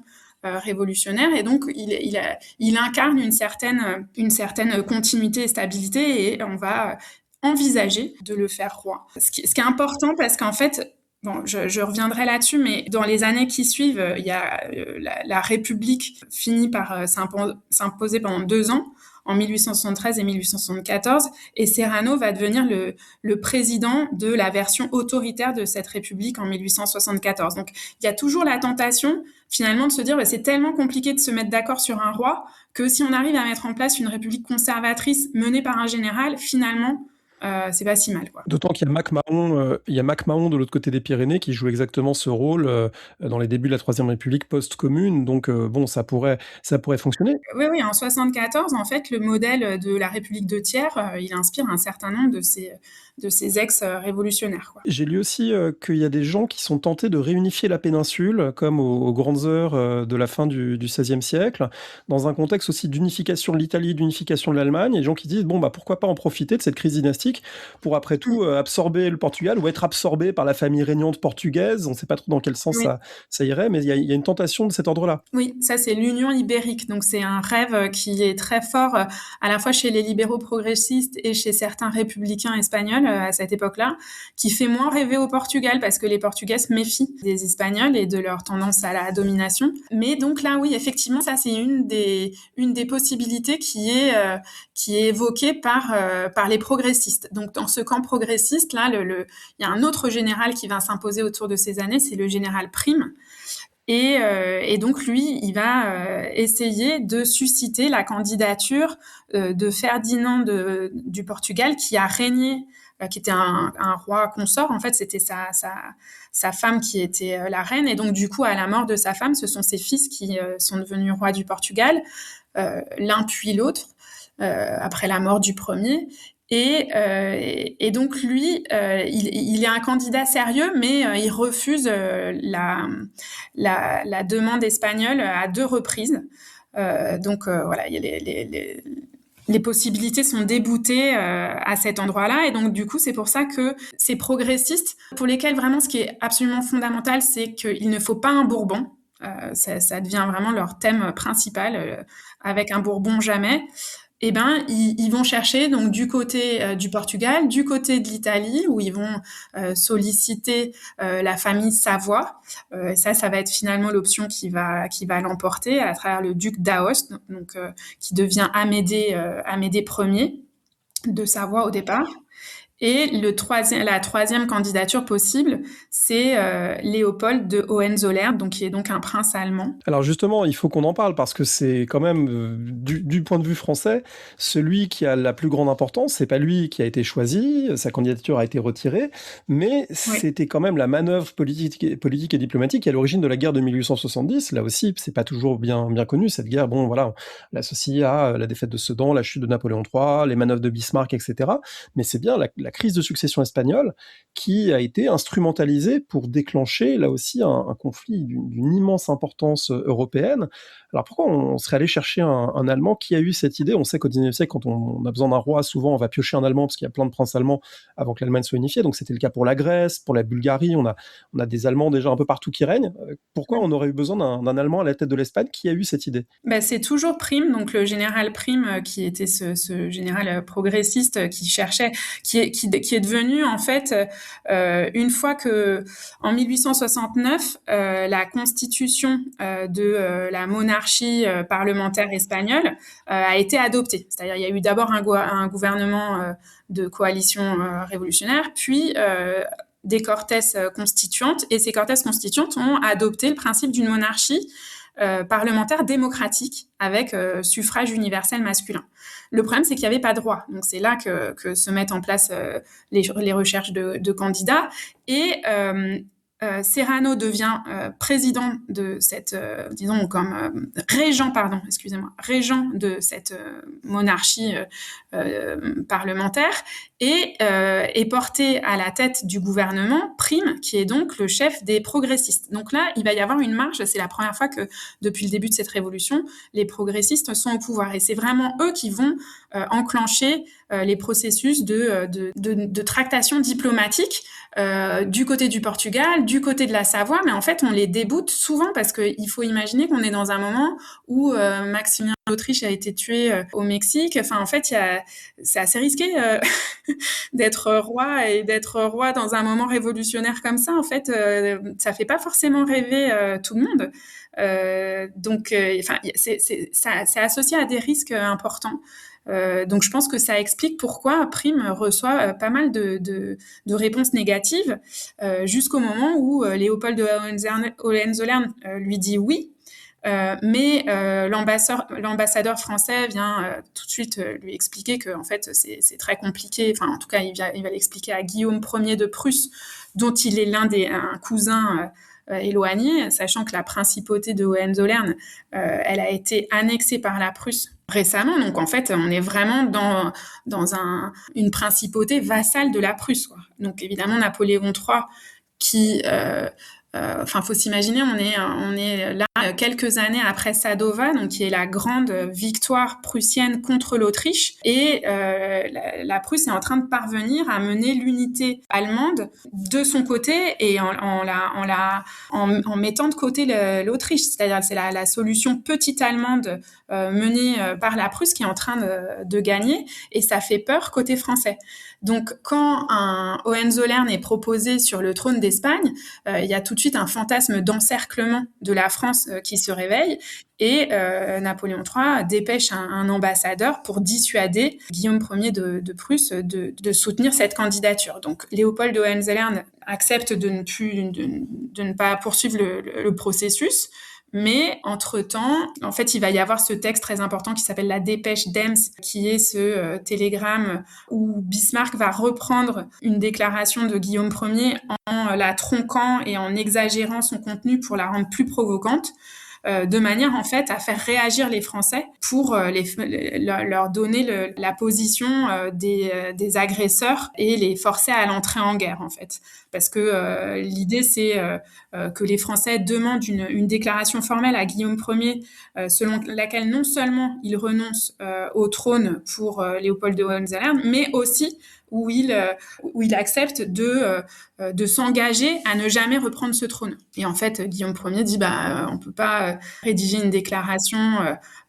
révolutionnaire, et donc il incarne une certaine continuité et stabilité, et on va envisager de le faire roi. Ce qui est important, parce qu'en fait, bon, je reviendrai là-dessus, mais dans les années qui suivent, il y a la République finit par s'imposer pendant 2 ans, en 1873 et 1874, et Serrano va devenir le président de la version autoritaire de cette République en 1874. Donc, il y a toujours la tentation, finalement, de se dire c'est tellement compliqué de se mettre d'accord sur un roi que si on arrive à mettre en place une République conservatrice menée par un général, finalement, c'est pas si mal, quoi. D'autant qu'il y a Mac Mahon de l'autre côté des Pyrénées qui joue exactement ce rôle dans les débuts de la Troisième République post-commune, donc bon, ça pourrait fonctionner. Oui, en 74, en fait, le modèle de la République de tiers, il inspire un certain nombre de ces ex-révolutionnaires, quoi. J'ai lu aussi qu'il y a des gens qui sont tentés de réunifier la péninsule, comme aux grandes heures de la fin du XVIe siècle, dans un contexte aussi d'unification de l'Italie, d'unification de l'Allemagne, et des gens qui disent, bon, pourquoi pas en profiter de cette crise dynastique diplomatique pour après tout absorber le Portugal ou être absorbé par la famille régnante portugaise. On ne sait pas trop dans quel sens ça irait, mais il y a une tentation de cet ordre-là. Oui, ça c'est l'Union ibérique, donc c'est un rêve qui est très fort à la fois chez les libéraux progressistes et chez certains républicains espagnols à cette époque-là, qui fait moins rêver au Portugal parce que les Portugais se méfient des Espagnols et de leur tendance à la domination. Mais donc là, oui, effectivement, ça c'est une des possibilités qui est évoquée par les progressistes. Donc dans ce camp progressiste, là, il y a un autre général qui va s'imposer autour de ces années, c'est le général Prim. Et donc lui, il va essayer de susciter la candidature de Ferdinand du Portugal, qui a régné, qui était un roi consort. En fait, c'était sa femme qui était la reine. Et donc du coup, à la mort de sa femme, ce sont ses fils qui sont devenus rois du Portugal, l'un puis l'autre, après la mort du premier. Et donc lui, il est un candidat sérieux, mais il refuse la demande espagnole à 2 reprises. Donc voilà, les possibilités sont déboutées à cet endroit-là. Et donc du coup, c'est pour ça que ces progressistes, pour lesquels vraiment ce qui est absolument fondamental, c'est qu'il ne faut pas un Bourbon. Ça devient vraiment leur thème principal, avec un Bourbon jamais. Eh ben, ils vont chercher donc du côté du Portugal, du côté de l'Italie, où ils vont solliciter la famille Savoie. Ça va être finalement l'option qui va l'emporter à travers le duc d'Aoste, donc qui devient Amédée Ier de Savoie au départ. Et la troisième candidature possible, c'est Léopold de Hohenzollern, donc qui est donc un prince allemand. Alors justement, il faut qu'on en parle parce que c'est quand même, du point de vue français, celui qui a la plus grande importance. C'est pas lui qui a été choisi, sa candidature a été retirée, mais c'était quand même la manœuvre politique et diplomatique qui est à l'origine de la guerre de 1870. Là aussi, c'est pas toujours bien connu cette guerre. Bon, voilà, on l'associe à la défaite de Sedan, la chute de Napoléon III, les manœuvres de Bismarck, etc. Mais c'est bien la crise de succession espagnole qui a été instrumentalisée pour déclencher là aussi un conflit d'une immense importance européenne. Alors pourquoi on serait allé chercher un Allemand qui a eu cette idée? On sait qu'au XIXe siècle, quand on a besoin d'un roi, souvent on va piocher un Allemand parce qu'il y a plein de princes allemands avant que l'Allemagne soit unifiée. Donc c'était le cas pour la Grèce, pour la Bulgarie, on a des Allemands déjà un peu partout qui règnent. Pourquoi on aurait eu besoin d'un Allemand à la tête de l'Espagne qui a eu cette idée? C'est toujours Prim, donc le général Prim, qui était ce général progressiste qui cherchait, qui est devenu en fait une fois que en 1869 la constitution de la monarchie parlementaire espagnole a été adoptée. C'est-à-dire il y a eu d'abord un gouvernement de coalition révolutionnaire, puis des Cortes constituantes, et ces Cortes constituantes ont adopté le principe d'une monarchie parlementaire démocratique avec suffrage universel masculin. Le problème, c'est qu'il n'y avait pas de roi. Donc, c'est là que se mettent en place les recherches de candidats. Et Serrano devient président de cette, régent de cette monarchie parlementaire, et est porté à la tête du gouvernement Prim, qui est donc le chef des progressistes. Donc là, il va y avoir une marche. C'est la première fois que, depuis le début de cette révolution, les progressistes sont au pouvoir. Et c'est vraiment eux qui vont enclencher les processus de tractation diplomatique du côté du Portugal, du côté de la Savoie, mais en fait, on les déboute souvent parce qu'il faut imaginer qu'on est dans un moment où Maximilien d'Autriche a été tué au Mexique. Enfin, en fait, c'est assez risqué d'être roi dans un moment révolutionnaire comme ça. En fait, ça fait pas forcément rêver tout le monde. Donc, c'est associé à des risques importants. Donc je pense que ça explique pourquoi Prim reçoit pas mal de réponses négatives jusqu'au moment où Léopold de Hohenzollern lui dit oui. Mais l'ambassadeur français vient tout de suite lui expliquer que en fait c'est très compliqué. Enfin, en tout cas, il va l'expliquer à Guillaume Ier de Prusse, dont il est un cousin éloigné, sachant que la principauté de Hohenzollern, elle a été annexée par la Prusse récemment. Donc en fait, on est vraiment dans une principauté vassale de la Prusse, quoi. Donc évidemment, Napoléon III, qui faut s'imaginer, on est là quelques années après Sadova, donc qui est la grande victoire prussienne contre l'Autriche, et la Prusse est en train de parvenir à mener l'unité allemande de son côté et en mettant de côté l'Autriche, c'est-à-dire c'est la solution petite allemande menée par la Prusse qui est en train de gagner, et ça fait peur côté français. Donc, quand un Hohenzollern est proposé sur le trône d'Espagne, il y a tout de suite un fantasme d'encerclement de la France qui se réveille, et Napoléon III dépêche un ambassadeur pour dissuader Guillaume Ier de Prusse de soutenir cette candidature. Donc, Léopold de Hohenzollern accepte de ne pas poursuivre le processus. Mais entre-temps, en fait, il va y avoir ce texte très important qui s'appelle la dépêche d'Ems, qui est ce télégramme où Bismarck va reprendre une déclaration de Guillaume Ier en la tronquant et en exagérant son contenu pour la rendre plus provocante, de manière en fait à faire réagir les Français pour leur donner la position des agresseurs et les forcer à l'entrée en guerre en fait. Parce que l'idée c'est que les Français demandent une déclaration formelle à Guillaume Ier selon laquelle non seulement il renonce au trône pour Léopold de Hohenzollern, mais aussi où il accepte de s'engager à ne jamais reprendre ce trône. Et en fait, Guillaume Ier dit on peut pas rédiger une déclaration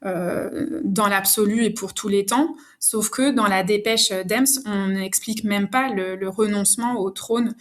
dans l'absolu et pour tous les temps, sauf que dans la dépêche d'Ems, on n'explique même pas le renoncement au trône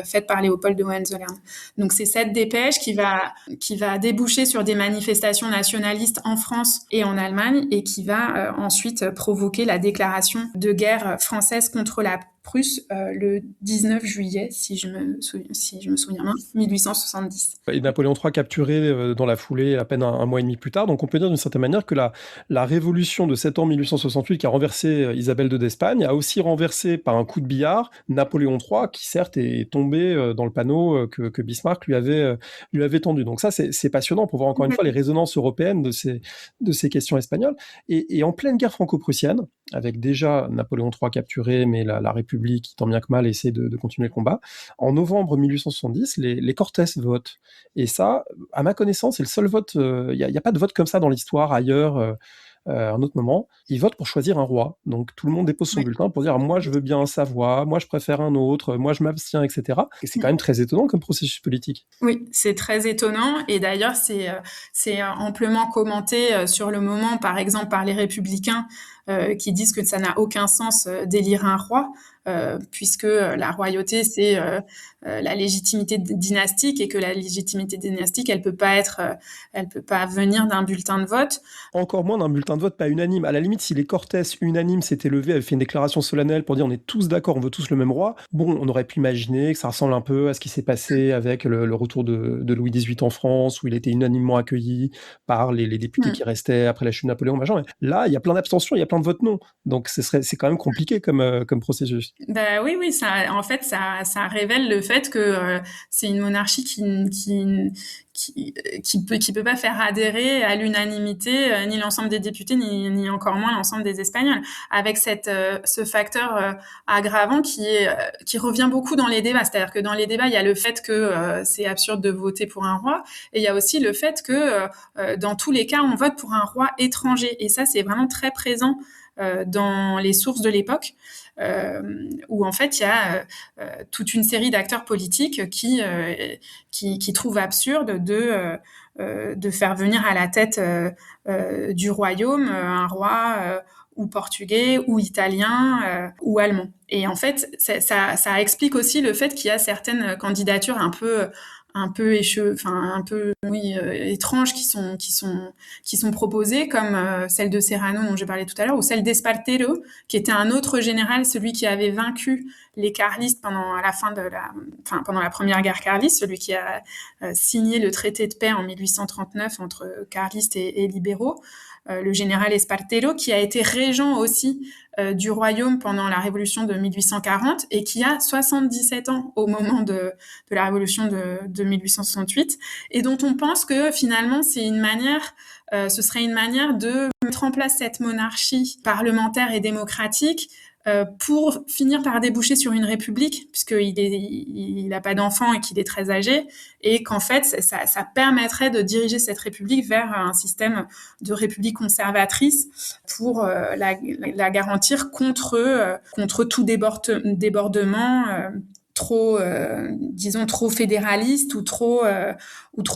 fait par Léopold de Hohenzollern. Donc c'est cette dépêche qui va déboucher sur des manifestations nationalistes en France et en Allemagne et qui va ensuite provoquer la déclaration de guerre française contre la Prusse le 19 juillet, si je me souviens bien, 1870. Et Napoléon III capturé dans la foulée à peine un mois et demi plus tard. Donc on peut dire d'une certaine manière que la révolution de septembre 1868 qui a renversé Isabelle II d'Espagne a aussi renversé par un coup de billard Napoléon III, qui certes est tombé dans le panneau que Bismarck lui avait tendu. Donc ça c'est passionnant pour voir encore une fois les résonances européennes de ces questions espagnoles. Et en pleine guerre franco-prussienne, avec déjà Napoléon III capturé, mais la République qui tant bien que mal essaie de continuer le combat, en novembre 1870, les Cortés votent. Et ça, à ma connaissance, c'est le seul vote, il n'y a pas de vote comme ça dans l'histoire ailleurs, à un autre moment. Ils votent pour choisir un roi. Donc tout le monde dépose son bulletin pour dire moi je veux bien Savoie, moi je préfère un autre, moi je m'abstiens, etc. Et c'est quand même très étonnant comme processus politique. Oui, c'est très étonnant, et d'ailleurs c'est amplement commenté sur le moment, par exemple par les républicains qui disent que ça n'a aucun sens d'élire un roi, puisque la royauté c'est la légitimité dynastique, et que la légitimité dynastique elle peut pas venir d'un bulletin de vote. Encore moins d'un bulletin de vote pas unanime. À la limite, si les Cortés unanimes s'étaient levés, avaient fait une déclaration solennelle pour dire on est tous d'accord, on veut tous le même roi, bon, on aurait pu imaginer que ça ressemble un peu à ce qui s'est passé avec le retour de Louis XVIII en France, où il était unanimement accueilli par les députés qui restaient après la chute de Napoléon, machin. Mais là, il y a plein d'abstentions, il y a plein de votes non. Donc c'est quand même compliqué comme processus. Oui, ça révèle le fait que c'est une monarchie qui peut pas faire adhérer à l'unanimité ni l'ensemble des députés ni encore moins l'ensemble des Espagnols, avec ce facteur aggravant qui revient beaucoup dans les débats. C'est-à-dire que dans les débats il y a le fait que c'est absurde de voter pour un roi, et il y a aussi le fait que dans tous les cas on vote pour un roi étranger, et ça c'est vraiment très présent dans les sources de l'époque, où en fait il y a toute une série d'acteurs politiques qui trouvent absurde de faire venir à la tête du royaume un roi ou portugais ou italien ou allemand. Et en fait ça explique aussi le fait qu'il y a certaines candidatures un peu étranges qui sont proposées, comme celle de Serrano dont j'ai parlé tout à l'heure, ou celle d'Espartero, qui était un autre général, celui qui avait vaincu les carlistes pendant la première guerre carliste, celui qui a signé le traité de paix en 1839 entre carlistes et libéraux. Le général Espartero, qui a été régent aussi du royaume pendant la révolution de 1840 et qui a 77 ans au moment de la révolution de 1868, et dont on pense que finalement ce serait une manière de mettre en place cette monarchie parlementaire et démocratique pour finir par déboucher sur une république, puisqu'il n'a pas d'enfant et qu'il est très âgé, et qu'en fait, ça permettrait de diriger cette république vers un système de république conservatrice pour la garantir contre tout débordement trop fédéraliste ou trop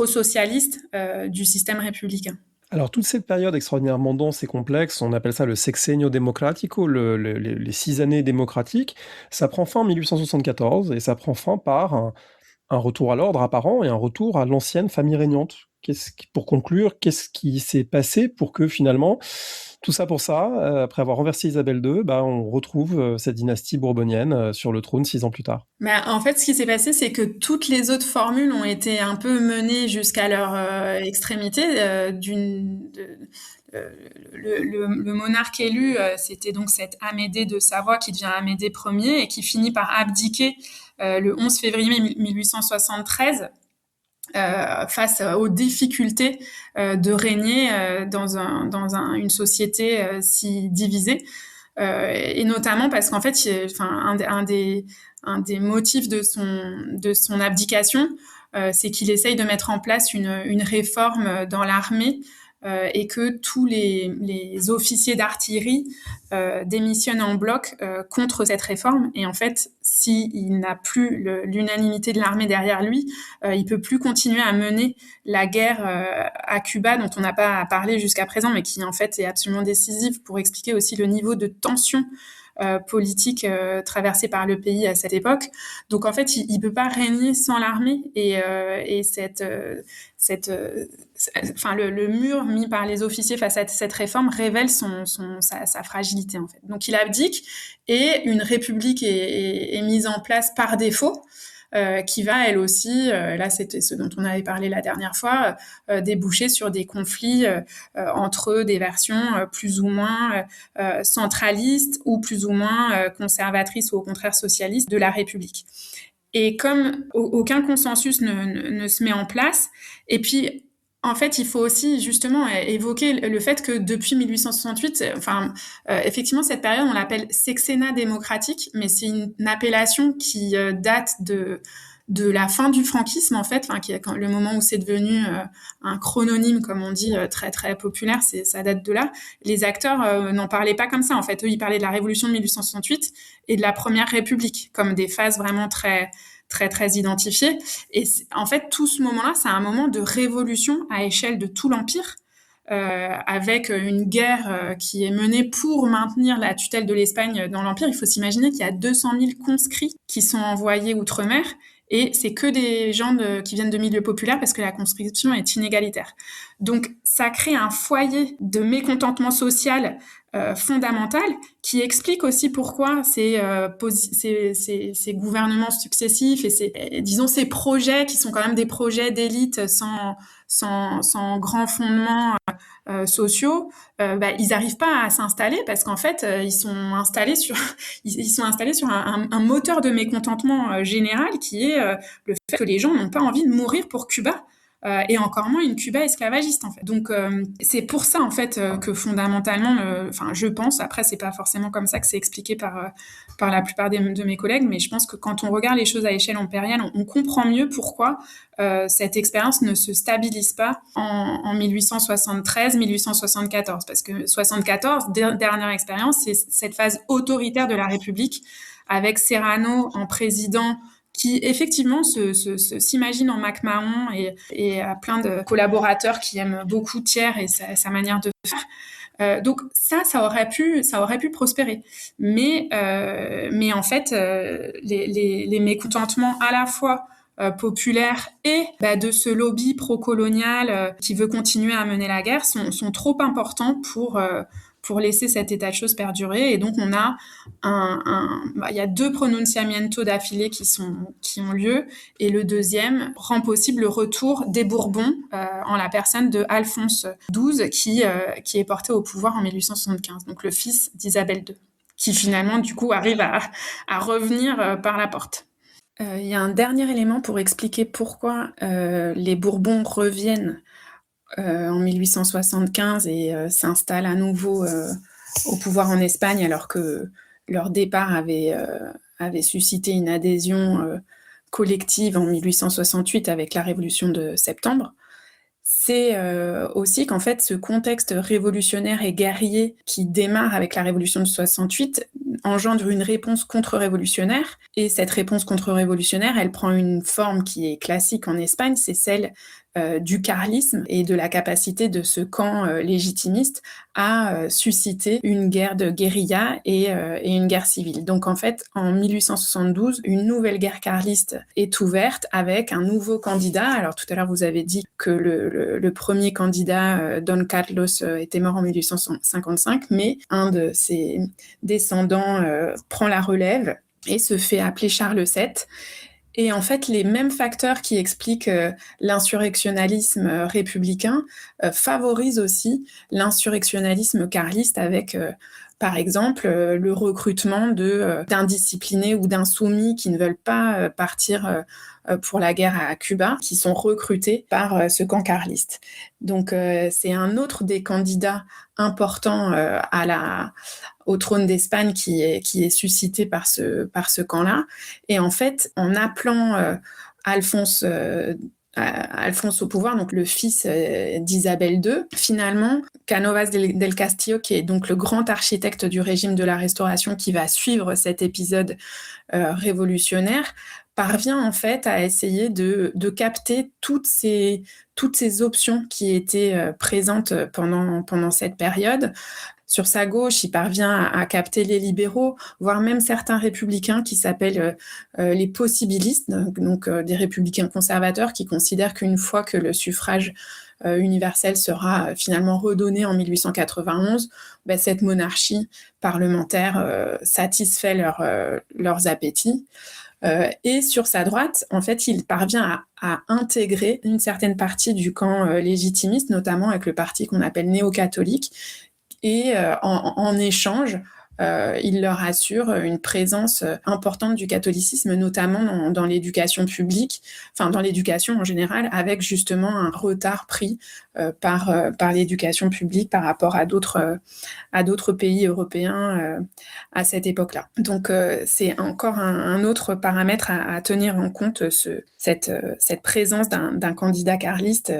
socialiste du système républicain. Alors, toute cette période extraordinairement dense et complexe, on appelle ça le Sexenio Democratico, les 6 années démocratiques, ça prend fin en 1874 et ça prend fin par un retour à l'ordre apparent et un retour à l'ancienne famille régnante. Pour conclure, qu'est-ce qui s'est passé pour que finalement, tout ça pour ça, après avoir renversé Isabelle II, on retrouve cette dynastie bourbonienne sur le trône 6 ans plus tard? En fait, ce qui s'est passé, c'est que toutes les autres formules ont été un peu menées jusqu'à leur extrémité. Le monarque élu, c'était donc cet Amédée de Savoie qui devient Amédée Ier et qui finit par abdiquer le 11 février 1873 face aux difficultés de régner dans une société si divisée. Et notamment parce qu'en fait, un des motifs de son abdication, c'est qu'il essaye de mettre en place une réforme dans l'armée et que tous les officiers d'artillerie démissionnent en bloc contre cette réforme. Et en fait, s'il n'a plus l'unanimité de l'armée derrière lui, il peut plus continuer à mener la guerre à Cuba, dont on n'a pas parlé jusqu'à présent, mais qui en fait est absolument décisive pour expliquer aussi le niveau de tension politique traversée par le pays à cette époque. Donc en fait, il peut pas régner sans l'armée et le mur mis par les officiers face à cette réforme révèle sa fragilité en fait. Donc il abdique et une république est mise en place par défaut. Qui va, elle aussi, là c'était ce dont on avait parlé la dernière fois, déboucher sur des conflits entre des versions plus ou moins centralistes ou plus ou moins conservatrices ou au contraire socialistes de la République. Et comme aucun consensus ne se met en place, et puis en fait, il faut aussi justement évoquer le fait que depuis 1868, effectivement, cette période, on l'appelle sexennat démocratique, mais c'est une appellation qui date de la fin du franquisme, en fait, qui est le moment où c'est devenu un chrononyme, comme on dit, très très populaire, ça date de là. Les acteurs n'en parlaient pas comme ça, en fait. Eux, ils parlaient de la Révolution de 1868 et de la Première République, comme des phases vraiment très très très identifié. Et en fait, tout ce moment-là, c'est un moment de révolution à échelle de tout l'Empire, avec une guerre qui est menée pour maintenir la tutelle de l'Espagne dans l'Empire. Il faut s'imaginer qu'il y a 200 000 conscrits qui sont envoyés outre-mer, et c'est que des gens qui viennent de milieux populaires parce que la conscription est inégalitaire. Donc, ça crée un foyer de mécontentement social fondamental qui explique aussi pourquoi ces gouvernements successifs et ces projets qui sont quand même des projets d'élite sans grand fondement sociaux, ils n'arrivent pas à s'installer parce qu'en fait ils sont installés sur un moteur de mécontentement général qui est le fait que les gens n'ont pas envie de mourir pour Cuba. Et encore moins une Cuba esclavagiste en fait. Donc c'est pour ça en fait que fondamentalement, je pense, après c'est pas forcément comme ça que c'est expliqué par la plupart de mes collègues, mais je pense que quand on regarde les choses à échelle impériale, on comprend mieux pourquoi cette expérience ne se stabilise pas en 1873-1874, parce que 74, dernière expérience, c'est cette phase autoritaire de la République avec Serrano en président, qui effectivement s'imagine en MacMahon et a plein de collaborateurs qui aiment beaucoup Thiers et sa manière de faire. Donc ça aurait pu prospérer, mais en fait les mécontentements à la fois populaires et de ce lobby pro-colonial qui veut continuer à mener la guerre sont trop importants pour laisser cet état de choses perdurer. Et donc, on a il y a 2 pronunciamientos d'affilée qui ont lieu, et le deuxième rend possible le retour des Bourbons en la personne de Alphonse XII qui est porté au pouvoir en 1875, donc le fils d'Isabelle II, qui finalement, du coup, arrive à revenir par la porte. Il y a un dernier élément pour expliquer pourquoi les Bourbons reviennent en 1875 et s'installe à nouveau au pouvoir en Espagne, alors que leur départ avait suscité une adhésion collective en 1868 avec la Révolution de septembre. C'est aussi qu'en fait, ce contexte révolutionnaire et guerrier qui démarre avec la Révolution de 68 engendre une réponse contre-révolutionnaire. Et cette réponse contre-révolutionnaire, elle prend une forme qui est classique en Espagne, c'est celle du carlisme et de la capacité de ce camp légitimiste à susciter une guerre de guérilla et une guerre civile. Donc en fait, en 1872, une nouvelle guerre carliste est ouverte avec un nouveau candidat. Alors tout à l'heure, vous avez dit que le premier candidat, Don Carlos, était mort en 1855, mais un de ses descendants prend la relève et se fait appeler Charles VII. Et en fait, les mêmes facteurs qui expliquent l'insurrectionnalisme républicain favorisent aussi l'insurrectionnalisme carliste avec, par exemple, le recrutement d'indisciplinés ou d'insoumis qui ne veulent pas partir pour la guerre à Cuba, qui sont recrutés par ce camp carliste. Donc, c'est un autre des candidats importants au trône d'Espagne qui est suscité par ce camp-là. Et en fait, en appelant Alphonse au pouvoir, donc le fils d'Isabelle II, finalement, Cánovas del Castillo, qui est donc le grand architecte du régime de la Restauration qui va suivre cet épisode révolutionnaire, parvient en fait à essayer de capter toutes ces options qui étaient présentes pendant cette période. Sur sa gauche, il parvient à capter les libéraux, voire même certains républicains qui s'appellent les possibilistes, donc des républicains conservateurs qui considèrent qu'une fois que le suffrage universel sera finalement redonné en 1891, cette monarchie parlementaire satisfait leurs appétits. Et sur sa droite, en fait, il parvient à intégrer une certaine partie du camp légitimiste, notamment avec le parti qu'on appelle néo-catholique. Et en échange, il leur assure une présence importante du catholicisme, notamment dans l'éducation publique, enfin dans l'éducation en général, avec justement un retard pris par l'éducation publique par rapport à d'autres pays européens à cette époque-là. Donc c'est encore un autre paramètre à tenir en compte, cette présence d'un candidat carliste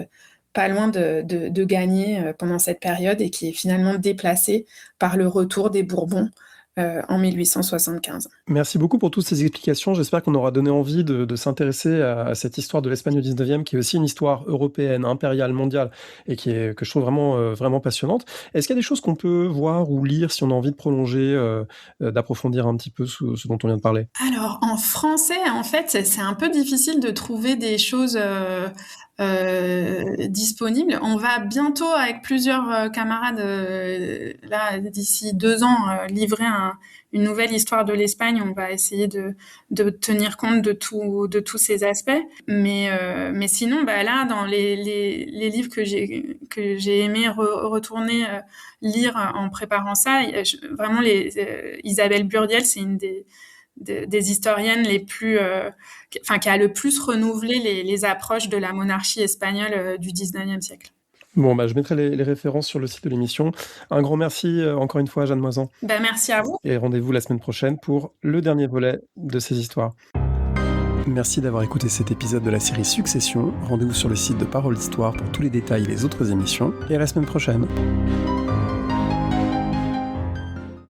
pas loin de gagner pendant cette période et qui est finalement déplacé par le retour des Bourbons en 1875. Merci beaucoup pour toutes ces explications. J'espère qu'on aura donné envie de s'intéresser à cette histoire de l'Espagne au 19e, qui est aussi une histoire européenne, impériale, mondiale, et que je trouve vraiment passionnante. Est-ce qu'il y a des choses qu'on peut voir ou lire si on a envie de prolonger, d'approfondir un petit peu ce dont on vient de parler? Alors, en français, en fait, c'est un peu difficile de trouver des choses disponibles. On va bientôt, avec plusieurs camarades, là, d'ici 2 ans, livrer une nouvelle histoire de l'Espagne. On va essayer de tenir compte de tous ces aspects. Mais sinon, là, dans les livres que j'ai aimé retourner lire en préparant ça, vraiment Isabelle Burdiel, c'est une des historiennes les plus, qui a le plus renouvelé les approches de la monarchie espagnole du 19e siècle. Bon, je mettrai les références sur le site de l'émission. Un grand merci encore une fois à Jeanne Moisan. Merci à vous. Et rendez-vous la semaine prochaine pour le dernier volet de ces histoires. Merci d'avoir écouté cet épisode de la série Succession. Rendez-vous sur le site de Parole d'Histoire pour tous les détails et les autres émissions. Et à la semaine prochaine.